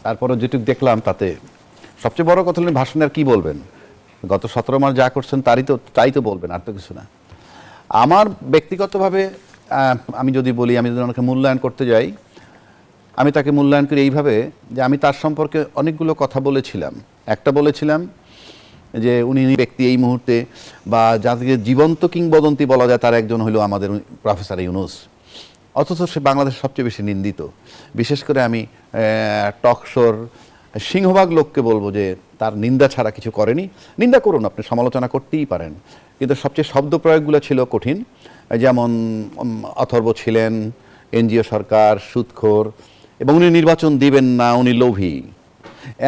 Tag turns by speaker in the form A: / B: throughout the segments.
A: তারপরে যেটুকু দেখলাম তাতে সবচেয়ে বড় কথা হলো ভাষণে আর কি বলবেন, গত 17 মাস যা করছেন তাই তো বলবেন, আর তো কিছু না। আমার ব্যক্তিগতভাবে আমি যদি বলি, আমি যদি ওনাকে মূল্যায়ন করতে যাই, আমি তাকে মূল্যায়ন করি এইভাবে যে আমি তার সম্পর্কে অনেকগুলো কথা বলেছিলাম। একটা বলেছিলাম যে উনি ব্যক্তি এই মুহূর্তে বা যাদেরকে জীবন্ত কিংবদন্তি বলা যায় তার একজন হলো আমাদের প্রফেসর ইউনূস, অথচ সে বাংলাদেশের সবচেয়ে বেশি নিন্দিত। বিশেষ করে আমি টকশোর সিংহভাগ লোককে বলবো যে তার নিন্দা ছাড়া কিছু করেনি। নিন্দা করুন, আপনি সমালোচনা করতেই পারেন, কিন্তু সবচেয়ে শব্দ প্রয়োগগুলো ছিল কঠিন। যেমন অথর্ব ছিলেন এনজিও সরকার, সুদখোর, এবং উনি নির্বাচন দিবেন না, উনি লোভী,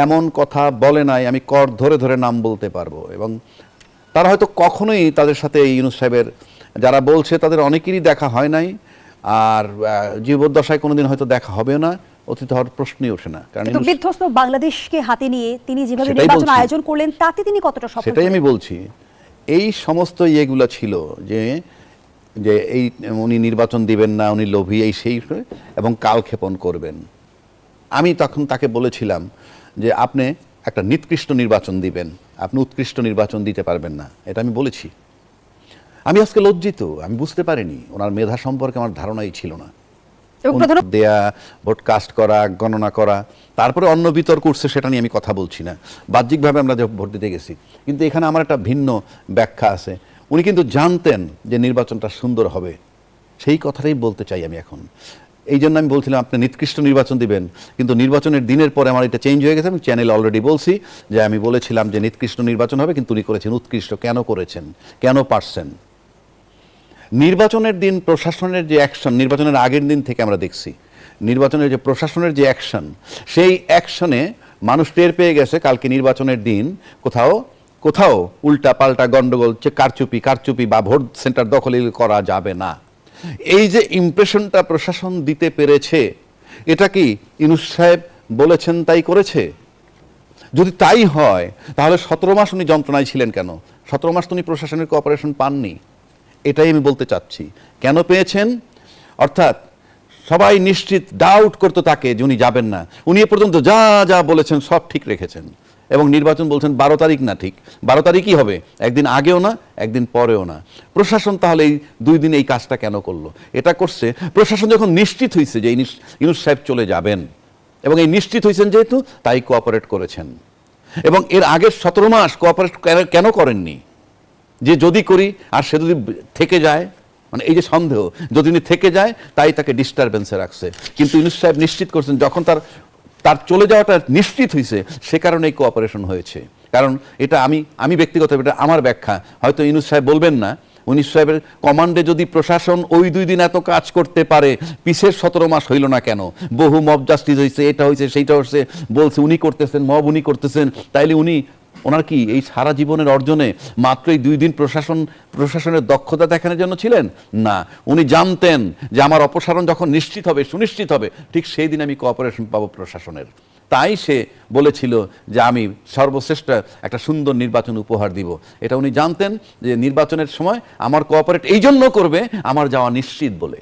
A: এমন কথা বলে নাই। আমি কর ধরে ধরে নাম বলতে পারবো। এবং তারা হয়তো কখনোই তাদের সাথে ইউনূস সাহেবের যারা বলছে তাদের অনেকেরই দেখা হয় নাই, আর জীবদ্দশায় কোনোদিন হয়তো দেখা হবেও না, অতীত হওয়ার প্রশ্নই ওঠে না। কারণ
B: বিধ্বস্ত বাংলাদেশকে হাতে নিয়ে তিনি যেভাবে নির্বাচন আয়োজন করলেন তাতে তিনি কতটা সফল,
A: সেটাই আমি বলছি। এই সমস্ত ইয়েগুলো ছিল যে যে এই উনি নির্বাচন দিবেন না, উনি লোভী, এই সেই, এবং কালক্ষেপণ করবেন। আমি তখন তাকে বলেছিলাম যে আপনি একটা নিকৃষ্ট নির্বাচন দিবেন, আপনি উৎকৃষ্ট নির্বাচন দিতে পারবেন না, এটা আমি বলেছি। আমি আজকে লজ্জিত, আমি বুঝতে পারিনি, ওনার মেধা সম্পর্কে আমার ধারণাই ছিল না। দেয়া, ভোট কাস্ট করা, গণনা করা, তারপরে অন্য বিতর্ক উঠছে, সেটা নিয়ে আমি কথা বলছি না। বাহ্যিকভাবে আমরা যে ভোট দিতে গেছি, কিন্তু এখানে আমার একটা ভিন্ন ব্যাখ্যা আছে। উনি কিন্তু জানতেন যে নির্বাচনটা সুন্দর হবে, সেই কথাটাই বলতে চাই আমি এখন। এই জন্য আমি বলছিলাম আপনি নিকৃষ্ট নির্বাচন দিবেন, কিন্তু নির্বাচনের দিনের পরে আমার এটা চেঞ্জ হয়ে গেছে। আমি চ্যানেলে অলরেডি বলছি যে আমি বলেছিলাম যে নিকৃষ্ট নির্বাচন হবে, কিন্তু উনি করেছেন উৎকৃষ্ট। কেন করেছেন, কেন পারছেন? নির্বাচনের দিন প্রশাসনের যে অ্যাকশন, নির্বাচনের আগের দিন থেকে আমরা দেখছি নির্বাচনের যে প্রশাসনের যে অ্যাকশন, সেই অ্যাকশনে মানুষ টের পেয়ে গেছে কালকে নির্বাচনের দিন কোথাও কোথাও উল্টা পাল্টা গন্ডগোল, কারচুপি বা ভোট সেন্টার দখল করা যাবে না। এই যে ইমপ্রেশনটা প্রশাসন দিতে পেরেছে, এটা কি ইউনূস সাহেব বলেছেন তাই করেছে? যদি তাই হয় তাহলে 17 মাস উনি যন্ত্রণায় ছিলেন কেন? 17 মাস তো উনি প্রশাসনের কোঅপারেশন পাননি। এটাই আমি বলতে চাচ্ছি। কেন পেয়েছেন? অর্থাৎ সবাই নিশ্চিত, ডাউট করতো তাকে যে উনি যাবেন না। উনি এ পর্যন্ত যা যা বলেছেন সব ঠিক রেখেছেন, এবং নির্বাচন বলছেন 12 তারিখ না, ঠিক 12 তারিখই হবে, একদিন আগেও না, একদিন পরেও না। প্রশাসন তাহলে এই 2 দিন এই কাজটা কেন করলো? এটা করছে প্রশাসন যখন নিশ্চিত হয়েছে যে ইউনূস সাহেব চলে যাবেন, এবং এই নিশ্চিত হয়েছেন যেহেতু, তাই কোঅপারেট করেছেন। এবং এর আগের 17 মাস কোঅপারেট কেন করেননি? যে যদি করি আর সে যদি থেকে যায়, মানে এই যে সন্দেহ, যদি উনি থেকে যায় তাই তাকে ডিস্টারবেন্সে রাখছে। কিন্তু ইউনূস সাহেব নিশ্চিত করছেন, যখন তার চলে যাওয়াটা নিশ্চিত হয়েছে, সে কারণে এই কোঅপারেশন হয়েছে। কারণ এটা আমি ব্যক্তিগত, এটা আমার ব্যাখ্যা, হয়তো ইউনূস সাহেব বলবেন না। ইউনূস সাহেবের কমান্ডে যদি প্রশাসন ওই 2 দিন এত কাজ করতে পারে, পিছের 17 মাস হইল না কেন? বহু মব জাস্টিস হয়েছে, এটা হয়েছে, সেইটা হচ্ছে, বলছে উনি করতেছেন, মব উনি করতেছেন, তাইলে ওনার কি এই সারা জীবনের অর্জনে মাত্র এই 2 দিন প্রশাসনের দক্ষতা দেখানোর জন্য ছিলেন? না, উনি জানতেন যে আমার অপসারণ যখন নিশ্চিত হবে, সুনিশ্চিত হবে, ঠিক সেই দিন আমি কোঅপারেশন পাবো প্রশাসনের। তাই সে বলেছিল যে আমি সর্বশ্রেষ্ঠ একটা সুন্দর নির্বাচন উপহার দিব। এটা উনি জানতেন যে নির্বাচনের সময় আমার কোঅপারেট এই জন্য করবে আমার যাওয়া নিশ্চিত বলে।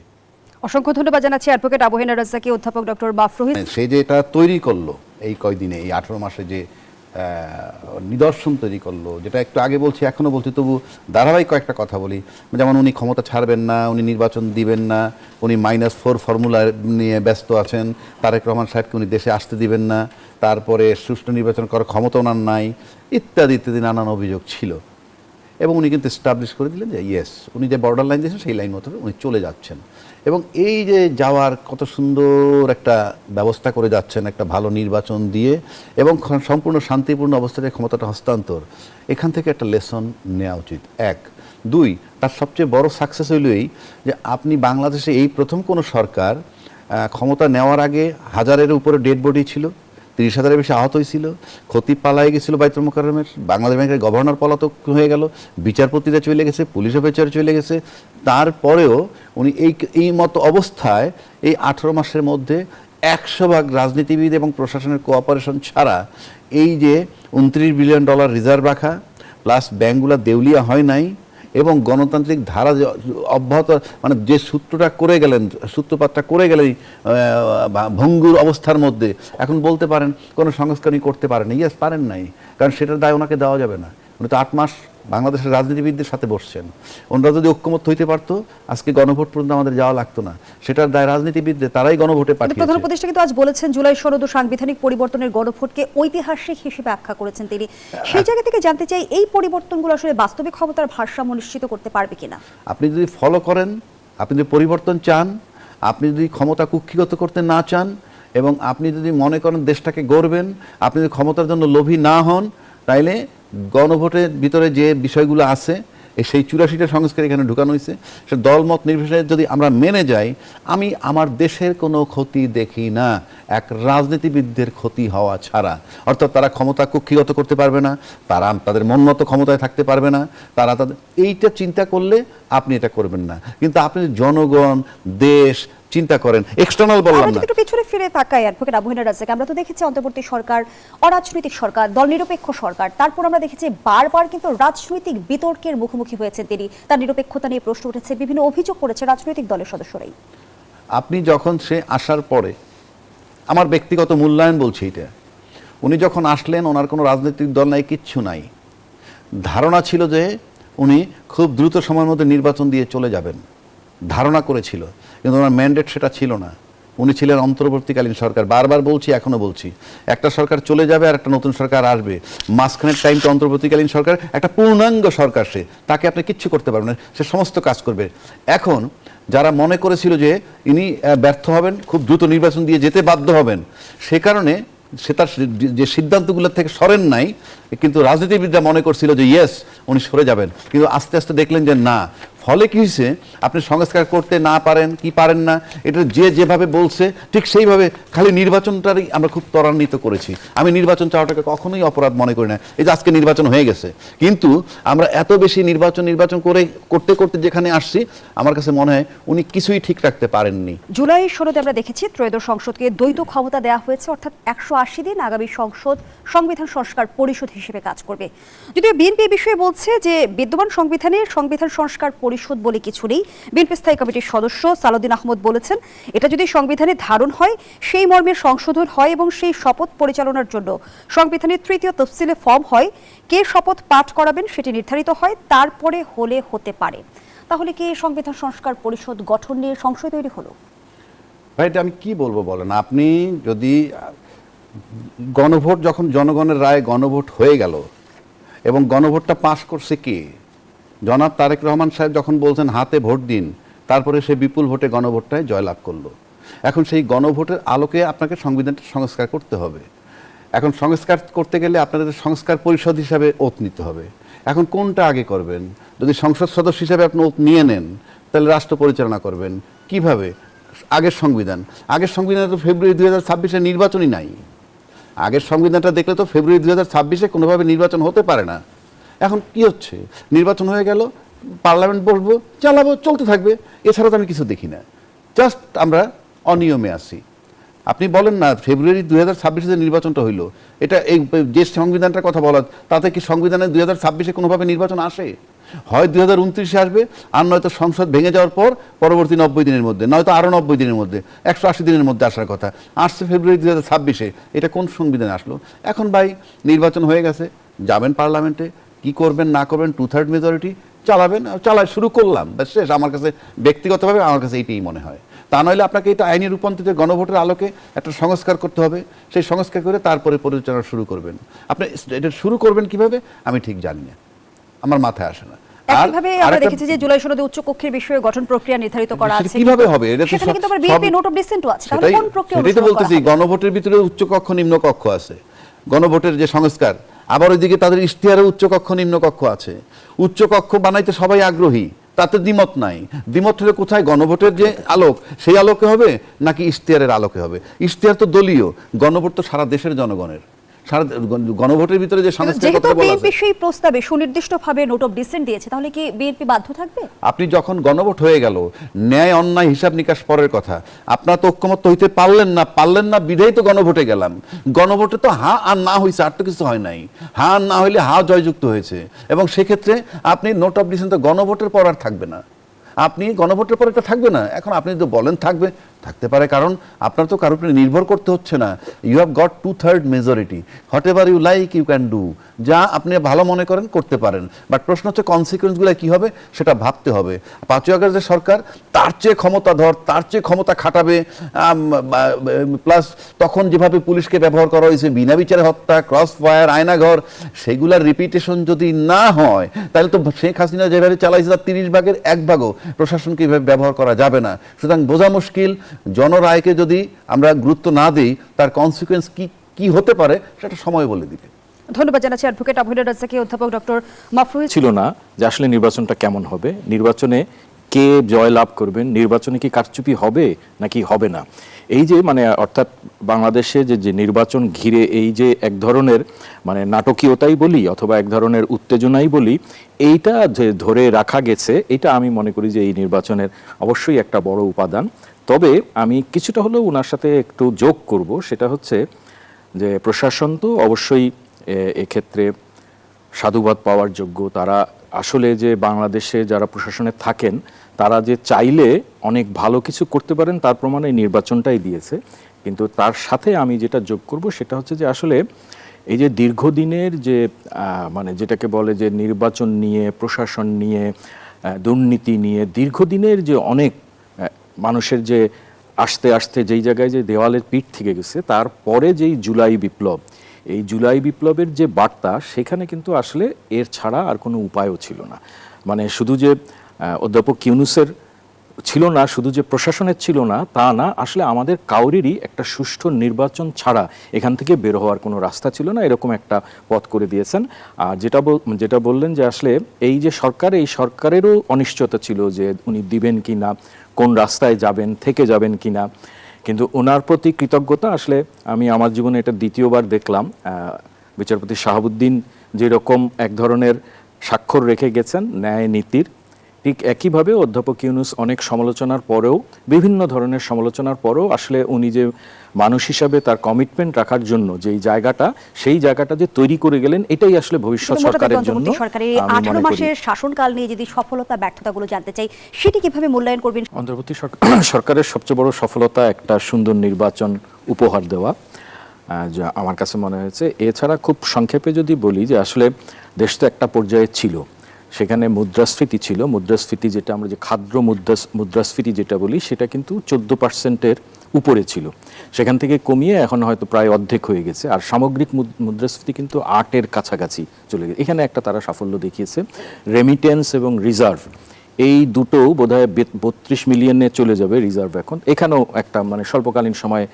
B: অসংখ্য ধন্যবাদ জানাচ্ছি অ্যাডভোকেট আবু হেনা রাজ্জাকী, অধ্যাপক ডক্টর মাফরুহিত।
A: সে যে এটা তৈরি করলো এই কয়দিনে, এই 18 মাসে যে নিদর্শন তৈরি করলো, যেটা একটু আগে বলছি এখনো বলছি, তবু ধারাবাহিক কয়েকটা কথা বলি। যেমন উনি ক্ষমতা ছাড়বেন না, উনি নির্বাচন দিবেন না, উনি -4 ফর্মুলা নিয়ে ব্যস্ত আছেন, তারেক রহমান সাহেবকে উনি দেশে আসতে দিবেন না, তারপরে সুষ্ঠু নির্বাচন করার ক্ষমতা ওনার নাই, ইত্যাদি ইত্যাদি নানান অভিযোগ ছিল। এবং উনি কিন্তু এস্টাবলিশ করে দিলেন যে ইয়েস, উনি যে বর্ডার লাইন দিয়েছেন সেই লাইন মতো উনি চলে যাচ্ছেন। এবং এই যে যাওয়ার কত সুন্দর একটা ব্যবস্থা করে যাচ্ছেন, একটা ভালো নির্বাচন দিয়ে এবং সম্পূর্ণ শান্তিপূর্ণ অবস্থায় ক্ষমতাটা হস্তান্তর, এখান থেকে একটা লেসন নেওয়া উচিত। 1, 2, তার সবচেয়ে বড় সাকসেস হইল এই যে আপনি বাংলাদেশে এই প্রথম কোনো সরকার ক্ষমতা নেওয়ার আগে 1000-এর উপরে ডেড বডি ছিল, 30,000-এর বেশি আহত হয়েছিল, ক্ষতি পালাই গেছিল বাইতুল মোকাররমের, বাংলাদেশ ব্যাংকের গভর্নর পলাতক হয়ে গেল, বিচারপতিরা চলে গেছে, পুলিশ অফিসার চলে গেছে। তারপরেও উনি এই মতো অবস্থায় এই 18 মাসের মধ্যে 100% রাজনীতিবিদ এবং প্রশাসনের কোঅপারেশন ছাড়া এই যে $29 বিলিয়ন রিজার্ভ রাখা, প্লাস ব্যাংকগুলো দেউলিয়া হয় নাই, এবং গণতান্ত্রিক ধারা যে অব্যাহত, মানে যে সূত্রটা করে গেলেন, সূত্রপাতটা করে গেলেন ভঙ্গুর অবস্থার মধ্যে, এখন বলতে পারেন কোনো সংস্কারই করতে পারেন, ইয়েস পারেন নাই, কারণ সেটার দায় ওনাকে দেওয়া যাবে না। উনি তো 8 মাস বাংলাদেশের রাজনীতিবিদদের সাথে বসছেন। ওনারা যদি ঐক্যমত হইতে পারতো আজকে গণভোট পর্যন্ত আমাদের যাওয়া লাগতো না। সেটার দায় রাজনীতিবিদদের, তারাই গণভোটে পাঠিয়েছে।
B: প্রধান উপদেষ্টা কিন্তু আজ বলেছেন জুলাই সনদ ও সাংবিধানিক পরিবর্তনের গণভোটকে ঐতিহাসিক হিসেবে আখ্যা করেছেন তিনি। সেই জায়গা থেকে জানতে চাই এই পরিবর্তনগুলো আসলে বাস্তবিক ক্ষমতার ভারসাম্য নিশ্চিত করতে পারবে কিনা।
A: আপনি যদি ফলো করেন, আপনি যদি পরিবর্তন চান, আপনি যদি ক্ষমতা কুক্ষিগত করতে না চান, এবং আপনি যদি মনে করেন দেশটাকে গড়বেন, আপনি যদি ক্ষমতার জন্য লোভী না হন, তাইলে গণভোটের ভিতরে যে বিষয়গুলো আছে, সেই 84টা সংস্কার এখানে ঢুকানো হয়েছে, সে দলমত নির্বিশেষে যদি আমরা মেনে যাই, আমি আমার দেশের কোনো ক্ষতি দেখি না এক রাজনীতিবিদদের ক্ষতি হওয়া ছাড়া। অর্থাৎ তারা ক্ষমতা কুক্ষিগত করতে পারবে না, তারা তাদের মনমতো ক্ষমতায় থাকতে পারবে না, তারা তাদের এইটা চিন্তা করলে আপনি এটা করবেন না। কিন্তু আপনি জনগণ, দেশ চিন্তা করেন, এক্সটার্নাল বললাম না।
B: একটু পিছনে ফিরে তাকাই অ্যাডভোকেট আবু হেনা রাজ্জাক, আমরা তো দেখেছি অন্তর্বর্তী সরকার অরাজনৈতিক সরকার, দল নিরপেক্ষ সরকার, তারপর আমরা দেখেছি বারবার কিন্তু রাজনৈতিক বিতর্কের মুখোমুখি হয়েছেন তিনি। তার নিরপেক্ষতা নিয়ে প্রশ্ন উঠেছে, বিভিন্ন অভিযোগ করেছে রাজনৈতিক দলের সদস্যরাই।
A: আপনি যখন সে আসার পরে, আমার ব্যক্তিগত মূল্যায়ন বলছি এটা, উনি যখন আসলেন ওনার কোনো রাজনৈতিক দল নাই, কিচ্ছু নাই। ধারণা ছিল যে উনি খুব দ্রুত সময়ের মধ্যে নির্বাচন দিয়ে চলে যাবেন, ধারণা করেছিল, কিন্তু ওনার ম্যান্ডেট সেটা ছিল না। উনি ছিলেন অন্তর্বর্তীকালীন সরকার। বারবার বলছি, এখনো বলছি, একটা সরকার চলে যাবে আর একটা নতুন সরকার আসবে, মাঝখানের টাইমটা অন্তর্বর্তীকালীন সরকার, একটা পূর্ণাঙ্গ সরকার, সে তাকে আপনি কিচ্ছু করতে পারবেন না, সে সমস্ত কাজ করবে। এখন যারা মনে করেছিল যে ইনি ব্যর্থ হবেন, খুব দ্রুত নির্বাচন দিয়ে যেতে বাধ্য হবেন, সে কারণে সে তার যে সিদ্ধান্তগুলো থেকে সরেন নাই, কিন্তু রাজনীতিবিদরা মনে করছিল যে ইয়েস উনি সরে যাবেন, কিন্তু আস্তে আস্তে দেখলেন যে না। ফলে কি হয়েছে, আপনি সংস্কার করতে না পারেন কি পারেন না, এটা যে যেভাবে বলছে ঠিক সেইভাবে খালি নির্বাচনটারই আমরা খুব ত্বরান্বিত করেছি। আমি নির্বাচন চাওয়াটাকে কখনোই অপরাধ মনে করি না। এই যে আজকে নির্বাচন হয়ে গেছে, কিন্তু আমরা এত বেশি নির্বাচন করতে করতে যেখানে আসছি, আমার কাছে মনে হয় উনি কিছুই ঠিক রাখতে পারেননি।
B: জুলাই সনদে আমরা দেখেছি ত্রয়োদশ সংসদকে দ্বৈত ক্ষমতা দেওয়া হয়েছে, অর্থাৎ 180 দিন আগামী সংসদ সংবিধান সংস্কার পরিষদ হিসেবে কাজ করবে। যদিও বিএনপি বিষয়ে বলছে যে বিদ্যমান সংবিধানে সংবিধান সংস্কার পরিষদ বলে কিছু নেই। বিএনপি স্থায়ী কমিটির সদস্য সালাউদ্দিন আহমদ বলেছেন, এটা যদি সংবিধানে ধারণ হয়, সেই মর্মের সংশোধন হয় এবং সেই শপথ পরিচালনার জন্য সংবিধানের 3য় তফসিলে ফর্ম হয়, কে শপথ পাঠ করাবেন সেটি নির্ধারিত হয়, তারপরে হলে হতে পারে। তাহলে কি সংবিধান সংস্কার পরিষদ গঠন নিয়ে সংশয় তৈরি হলো?
A: ভাই এটা আমি কি বলবো বলেন, আপনি যদি গণভোট, যখন জনগণের রায় গণভোট হয়ে গেল এবং গণভোটটা পাশ করছে কে, জনাব তারেক রহমান সাহেব যখন বলছেন হাতে ভোট দিন, তারপরে সে বিপুল ভোটে গণভোটটায় জয়লাভ করলো। এখন সেই গণভোটের আলোকে আপনাকে সংবিধানটা সংস্কার করতে হবে। এখন সংস্কার করতে গেলে আপনাদের সংস্কার পরিষদ হিসাবে ওত নিতে হবে। এখন কোনটা আগে করবেন? যদি সংসদ সদস্য হিসাবে আপনি ওত নিয়ে নেন, তাহলে রাষ্ট্র পরিচালনা করবেন কিভাবে? আগের সংবিধানে তো ফেব্রুয়ারি 2026-এ নির্বাচনই নাই। আগের সংবিধানটা দেখলে তো ফেব্রুয়ারি 2026-এ কোনোভাবে নির্বাচন হতে পারে না। এখন কি হচ্ছে, নির্বাচন হয়ে গেল, পার্লামেন্ট বসবো, চালাবো, চলতে থাকবে, এছাড়া তো আমি কিছু দেখি না। জাস্ট আমরা অনিয়মে আছি। আপনি বলেন না ফেব্রুয়ারি 2026-এ যে নির্বাচনটা হইলো, এটা এই যে সংবিধানটার কথা বলা, তাতে কি সংবিধানে 2026-এ কোনোভাবে নির্বাচন আসে? হয় 2029-এ আসবে, আর নয়তো সংসদ ভেঙে যাওয়ার পর পরবর্তী 90 দিনের মধ্যে, নয়তো আরও 90 দিনের মধ্যে, 180 দিনের মধ্যে আসার কথা। আসছে ফেব্রুয়ারি 2026-এ, এটা কোন সংবিধানে আসলো? এখন ভাই নির্বাচন হয়ে গেছে, যাবেন পার্লামেন্টে, কি করবেন না করবেন, 2/3 মেজরিটি চালাবেন, শুরু করলাম, ব্যাস শেষ। আমার কাছে ব্যক্তিগতভাবে আমার কাছে এইটাই মনে হয়। তা নইলে আপনাকে এটা আইনি রূপান্তরিত গণভোটের আলোকে একটা সংস্কার করতে হবে। সেই সংস্কার করে তারপরে পরিচালনা শুরু করবেন। আপনি এটা শুরু করবেন কিভাবে আমি ঠিক জানি না, আমার মাথায় আসে না।
B: একইভাবে আমরা দেখেছি যে জুলাই সনদে উচ্চ কক্ষের বিষয়ে গঠন প্রক্রিয়া নির্ধারিত করা আছে,
A: কিভাবে হবে এটা তো
B: সেখানে কিন্তু আবার বিএনপি নোট অফ ডিসেন্টও আছে। তাহলে কোন প্রক্রিয়া?
A: সেটাই তো বলতেছি, গণভোটের ভিতরে উচ্চ কক্ষ নিম্ন কক্ষ আছে। গণভোটের যে সংস্কার, আবার ওইদিকে তাদের ইশতেহারে উচ্চ কক্ষ নিম্ন কক্ষ আছে। উচ্চ কক্ষ বানাইতে সবাই আগ্রহী, তাতে দ্বিমত নাই। দ্বিমত হলে কোথায়, গণভোটের যে আলোক সেই আলোকে হবে নাকি ইশতেহারের আলোকে হবে? ইশতেহার তো দলীয়, গণভোট তো সারা দেশের জনগণের। সারা গণভোটের ভিতরে যে সংস্কারের
B: যেহেতু
A: কথা বলা
B: বিএনপি
A: আছে,
B: সেই প্রস্তাবে সুনির্দিষ্টভাবে নোট অফ ডিসেন্ট দিয়েছে, তাহলে কি বিএনপি বাধ্য থাকবে?
A: আপনি যখন গণভোট হয়ে গেল, ন্যায় অন্যায় হিসাব নিকাশ পরের কথা, আপনারা তো ঐক্যমত্য হইতে পারলেন না বিধেই তো গণভোটে গেলাম। গণভোটে তো হা আর না হয়েছে, আর তো কিছু হয় নাই। হা আর না হইলে হা জয়যুক্ত হয়েছে, এবং সেক্ষেত্রে আপনি নোট অফ ডিসেন্ট তো গণভোটের পর আর থাকবে না, আপনি গণভোটের পর এটা থাকবে না। এখন আপনি যদি বলেন থাকতে পারে, কারণ আপনার তো কারোর উপরে নির্ভর করতে হচ্ছে না। You have got 2/3 majority, whatever you like you can do, যা আপনি ভালো মনে করেন করতে পারেন। বাট প্রশ্ন হচ্ছে কনসিকুয়েন্সগুলো কি হবে সেটা ভাবতে হবে। 5ই আগস্ট যে সরকার তার চেয়ে ক্ষমতাধর, তার চেয়ে ক্ষমতা খাটাবে, প্লাস তখন যেভাবে পুলিশকে ব্যবহার করা হয়েছে, বিনা বিচারে হত্যা, ক্রস ফায়ার, আয়নাঘর, সেগুলার রিপিটেশন যদি না হয়, তাহলে তো শেখ হাসিনা যেভাবে চালাইছে তার 30 ভাগের 1 ভাগও প্রশাসনকে এভাবে ব্যবহার করা যাবে না। সুতরাং বোঝা মুশকিল, জনরায়কে যদি আমরা গুরুত্ব না দিই, তার কনসিকুয়েন্স কি হতে পারে সেটা সময় বলে দিবে।
B: ধন্যবাদ জানাচ্ছি অ্যাডভোকেট আবুল রাজ্জাককে। অধ্যাপক ডক্টর মাফরুজ
C: ছিল না যে আসলে নির্বাচনটা কেমন হবে, নির্বাচনে কে জয় লাভ করবেন, নির্বাচনে কি কারচুপি হবে নাকি হবে না, এই যে অর্থাৎ বাংলাদেশে যে নির্বাচন ঘিরে এই যে এক ধরনের নাটকীয়তাই বলি অথবা এক ধরনের উত্তেজনাই বলি, এইটা যে ধরে রাখা গেছে, এটা আমি মনে করি যে এই নির্বাচনের অবশ্যই একটা বড় উপাদান। তবে আমি কিছুটা হলেও ওনার সাথে একটু যোগ করব, সেটা হচ্ছে যে প্রশাসন তো অবশ্যই এক্ষেত্রে সাধুবাদ পাওয়ার যোগ্য। তারা আসলে যে বাংলাদেশে যারা প্রশাসনে থাকেন, তারা যে চাইলে অনেক ভালো কিছু করতে পারেন তার প্রমাণ এই নির্বাচনটাই দিয়েছে। কিন্তু তার সাথে আমি যেটা যোগ করব সেটা হচ্ছে যে আসলে এই যে দীর্ঘদিনের যে যেটাকে বলে যে নির্বাচন নিয়ে, প্রশাসন নিয়ে, দুর্নীতি নিয়ে দীর্ঘদিনের যে অনেক মানুষের যে আস্তে আস্তে যেই জায়গায় যে দেওয়ালের পিঠ থেকে গেছে, তারপরে যেই জুলাই বিপ্লব, এই জুলাই বিপ্লবের যে বার্তা, সেখানে কিন্তু আসলে এর ছাড়া আর কোনো উপায়ও ছিল না। শুধু যে অধ্যাপক ইউনূসের ছিল না, শুধু যে প্রশাসনের ছিল না তা না, আসলে আমাদের কাউরেরই একটা সুষ্ঠু নির্বাচন ছাড়া এখান থেকে বের হওয়ার কোনো রাস্তা ছিল না, এরকম একটা পথ করে দিয়েছেন। আর যেটা বললেন যে আসলে এই যে সরকার, এই সরকারেরও অনিশ্চয়তা ছিল যে উনি দিবেন কি না, কোন রাস্তায় যাবেন, থেকে যাবেন কি না। কিন্তু ওনার প্রতি কৃতজ্ঞতা আসলে আমি আমার জীবনে এটা দ্বিতীয়বার দেখলাম। বিচারপতি শাহাবুদ্দিন যেরকম এক ধরনের স্বাক্ষর রেখে গেছেন ন্যায় নীতির, ঠিক একইভাবে অধ্যাপক ইউনূস অনেক সমালোচনার পরেও, বিভিন্ন ধরনের সমালোচনার পরেও আসলে উনি যে মানুষ হিসাবে তার কমিটমেন্ট রাখার জন্য যেই জায়গাটা, সেই জায়গাটা যে তৈরি করে গেলেন, এটাই আসলে ভবিষ্যৎ সরকারের জন্য।
B: সরকারের 18 মাসের শাসনকাল নিয়ে যদি সফলতা ব্যর্থতাগুলো জানতে চাই, সেটি কিভাবে মূল্যায়ন করবেন?
C: অন্তর্বর্তী সরকারের সবচেয়ে বড় সফলতা একটা সুন্দর নির্বাচন উপহার দেওয়া, যা আমার কাছে মনে হয়েছে। এছাড়া খুব সংক্ষেপে যদি বলি যে আসলে দেশ তো একটা পর্যায়ে ছিল, সেখানে মুদ্রাস্ফীতি ছিল। মুদ্রাস্ফীতি যেটা আমরা যে খাদ্য মুদ্রাস্ফীতি যেটা বলি, সেটা কিন্তু 14% উপরে ছিল, সেখান থেকে কমিয়ে এখন হয়তো প্রায় অর্ধেক হয়ে গেছে। আর সামগ্রিক মুদ্রাস্ফীতি কিন্তু 8-এর কাছাকাছি চলে গেছে। এখানে একটা তারা সাফল্য দেখিয়েছে। রেমিটেন্স এবং রিজার্ভ, এই দুটো বোধহয় 32 মিলিয়নে চলে যাবে রিজার্ভ এখন। এখানেও একটা স্বল্পকালীন সময়ে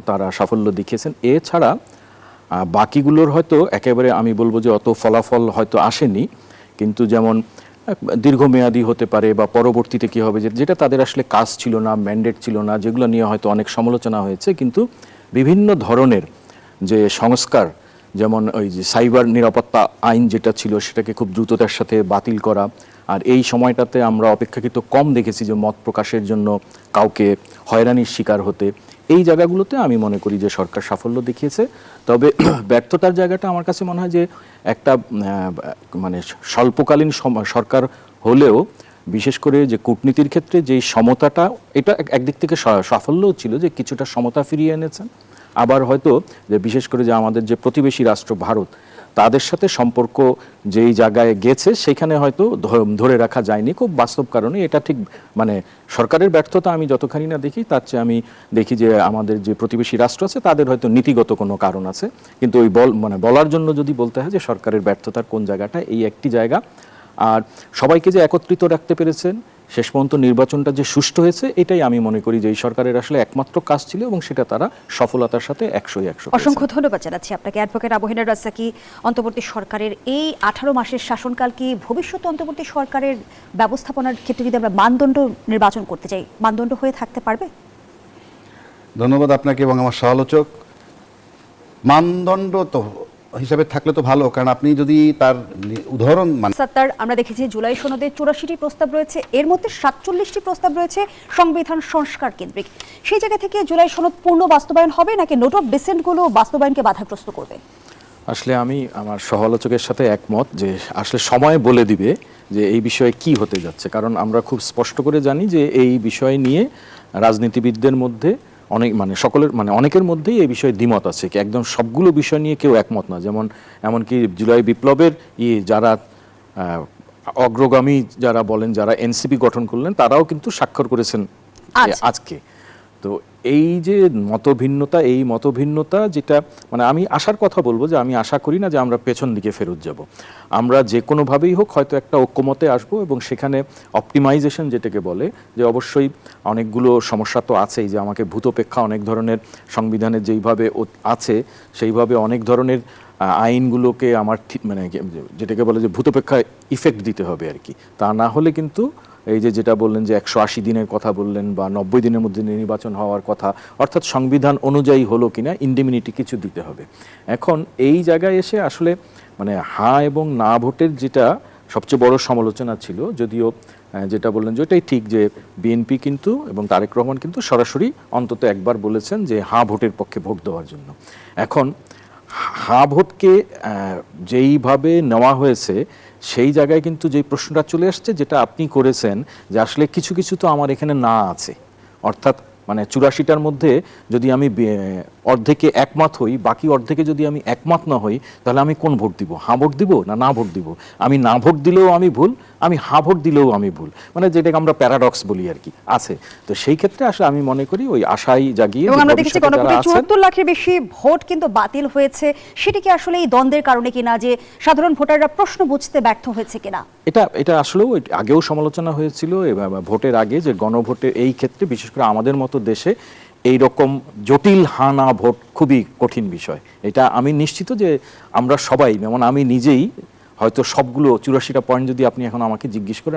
C: তারা সাফল্য দেখিয়েছেন। এছাড়া বাকিগুলোর হয়তো একেবারে আমি বলবো যে অত ফলাফল হয়তো আসেনি, কিন্তু যেমন দীর্ঘমেয়াদী হতে পারে বা পরবর্তীতে কী হবে, যেটা তাদের আসলে কাজ ছিল না, ম্যান্ডেট ছিল না, যেগুলো নিয়ে হয়তো অনেক সমালোচনা হয়েছে। কিন্তু বিভিন্ন ধরনের যে সংস্কার, যেমন ওই যে সাইবার নিরাপত্তা আইন যেটা ছিল, সেটাকে খুব দ্রুততার সাথে বাতিল করা। আর এই সময়টাতে আমরা অপেক্ষাকৃত কম দেখেছি যে মত প্রকাশের জন্য কাউকে হয়রানির শিকার হতে। এই জায়গাগুলোতে আমি মনে করি যে সরকার সাফল্য দেখিয়েছে। তবে ব্যর্থতার জায়গাটা আমার কাছে মনে হয় যে একটা স্বল্পকালীন সরকার হলেও, বিশেষ করে যে কূটনীতির ক্ষেত্রে যে সমতাটা, এটা একদিক থেকে সাফল্যও ছিল যে কিছুটা সমতা ফিরিয়ে এনেছেন। আবার হয়তো যে বিশেষ করে যে আমাদের যে প্রতিবেশী রাষ্ট্র ভারত, তাদের সাথে সম্পর্ক যেই জায়গায় গেছে সেখানে হয়তো ধরে রাখা যায়নি খুব বাস্তব কারণে। এটা ঠিক সরকারের ব্যর্থতা আমি যতখানি না দেখি, তার চেয়ে আমি দেখি যে আমাদের যে প্রতিবেশী রাষ্ট্র আছে তাদের হয়তো নীতিগত কোনো কারণ আছে। কিন্তু ওই বলার জন্য যদি বলতে হয় যে সরকারের ব্যর্থতার কোন জায়গাটা, এই একটি জায়গা। আর সবাইকে যে একত্রিত রাখতে পেরেছেন, শেষ পর্যন্ত নির্বাচনটা যে সুষ্ঠু হয়েছে, এটাই আমি মনে করি যে এই সরকারের আসলে একমাত্র কাজ ছিল, এবং সেটা তারা সফলতার সাথে 100-100।
B: অসংখ্য ধন্যবাদ জানাচ্ছি আপনাকে অ্যাডভোকেট আবু রাজ্জাকী। অন্তর্বর্তী সরকারের এই 18 মাসের শাসনকাল কি ভবিষ্যৎ অন্তর্বর্তী সরকারের ব্যবস্থাপনার ক্ষেত্রে যদি আমরা মানদণ্ড নির্বাচন করতে চাই, মানদণ্ড হয়ে থাকতে পারবে?
A: ধন্যবাদ আপনাকে এবং আমার সমালোচক মানদণ্ড তো হিসাবে থাকলে তো ভালো, কারণ আপনি যদি তার উদাহরণ
B: সত্তার আমরা দেখেছি জুলাই সনদে 84টি প্রস্তাব রয়েছে, এর মধ্যে 47টি প্রস্তাব রয়েছে সংবিধান সংস্কার কেন্দ্রিক। সেই জায়গা থেকে জুলাই সনদ পূর্ণ বাস্তবায়ন হবে নাকি নোট অফ ডিসেন্টগুলো বাস্তবায়নকে বাধাগ্রস্ত করবে?
C: আসলে আমি আমার সহালোচকের সাথে একমত যে আসলে সময় বলে দিবে যে এই বিষয়ে কি হতে যাচ্ছে, কারণ আমরা খুব স্পষ্ট করে জানি যে এই বিষয় নিয়ে রাজনীতিবিদদের মধ্যে অনেক সকলের অনেকের মধ্যেই এই বিষয়ে দ্বিমত আছে, কি একদম সবগুলো বিষয় নিয়ে কেউ একমত না। যেমন এমনকি জুলাই বিপ্লবের যারা অগ্রগামী যারা বলেন, যারা এনসিপি গঠন করলেন, তারাও কিন্তু স্বাক্ষর করেছেন আজকে। তো এই যে মতভিন্নতা, এই মতভিন্নতা যেটা আমি আশার কথা বলবো যে আমি আশা করি না যে আমরা পেছন দিকে ফেরত যাব। আমরা যে কোনোভাবেই হোক হয়তো একটা ঐক্যমতে আসবো এবং সেখানে অপটিমাইজেশন যেটাকে বলে, যে অবশ্যই অনেকগুলো সমস্যা তো আছেই, যে আমাকে ভূতপেক্ষা অনেক ধরনের সংবিধানের যেইভাবে আছে সেইভাবে অনেক ধরনের আইনগুলোকে আমার যেটাকে বলে যে ভূতপেক্ষা ইফেক্ট দিতে হবে আর কি। তা না হলে কিন্তু এই যেটা বললেন যে 180 দিনের কথা বললেন বা 90 দিনের মধ্যে নির্বাচন হওয়ার কথা, অর্থাৎ সংবিধান অনুযায়ী হলো কিনা ইন্ডিমিনিটি কিছু দিতে হবে। এখন এই জায়গায় এসে আসলে হ্যাঁ এবং না ভোটের যেটা সবচেয়ে বড় সমালোচনা ছিল, যদিও যেটা বললেন যে এটাই ঠিক যে বিএনপি কিন্তু এবং তারেক রহমান কিন্তু সরাসরি অন্তত একবার বলেছেন যে হ্যাঁ ভোটের পক্ষে ভোট দেওয়ার জন্য। এখন হ্যাঁ ভোটকে যেইভাবে নেওয়া হয়েছে সেই জায়গায় কিন্তু যে প্রশ্নটা চলে আসছে, যেটা আপনি করেছেন যে আসলে কিছু কিছু তো আমার এখানে না আছে, অর্থাৎ 84টার মধ্যে যদি আমি অর্ধেকে একমত হই, বাকি অর্ধেকে যদি আমি একমত না হই, তাহলে আমি কোন ভোট দিব? হ্যাঁ ভোট দিব না না ভোট দিব? আমি না ভোট দিলেও আমি ভুল, আমি হ্যাঁ ভোট দিলেও আমি ভুল, যেটাকে আমরা প্যারাডক্স বলি আর কি আছে। তো সেই ক্ষেত্রে আসলে আমি মনে করি ওই আশাই জাগিয়ে,
B: এবং আমরা দেখেছি গণভোটে 74 লাখের বেশি ভোট কিন্তু বাতিল হয়েছে। সেটা কি আসলে এই দ্বন্দ্বের কারণে কিনা, যে সাধারণ ভোটাররা প্রশ্ন বুঝতে ব্যর্থ হয়েছে কিনা?
C: এটা আসলেও আগেও সমালোচনা হয়েছিল ভোটের আগে, যে গণভোটের এই ক্ষেত্রে বিশেষ করে আমাদের মতো দেশে এই রকম জটিল হা না ভোট খুবই কঠিন বিষয়। এটা আমি নিশ্চিত যে আমরা সবাই, আমি নিজেই হয়তো সবগুলো 84টা পয়েন্ট যদি আপনি এখন আমাকে জিজ্ঞেস করেন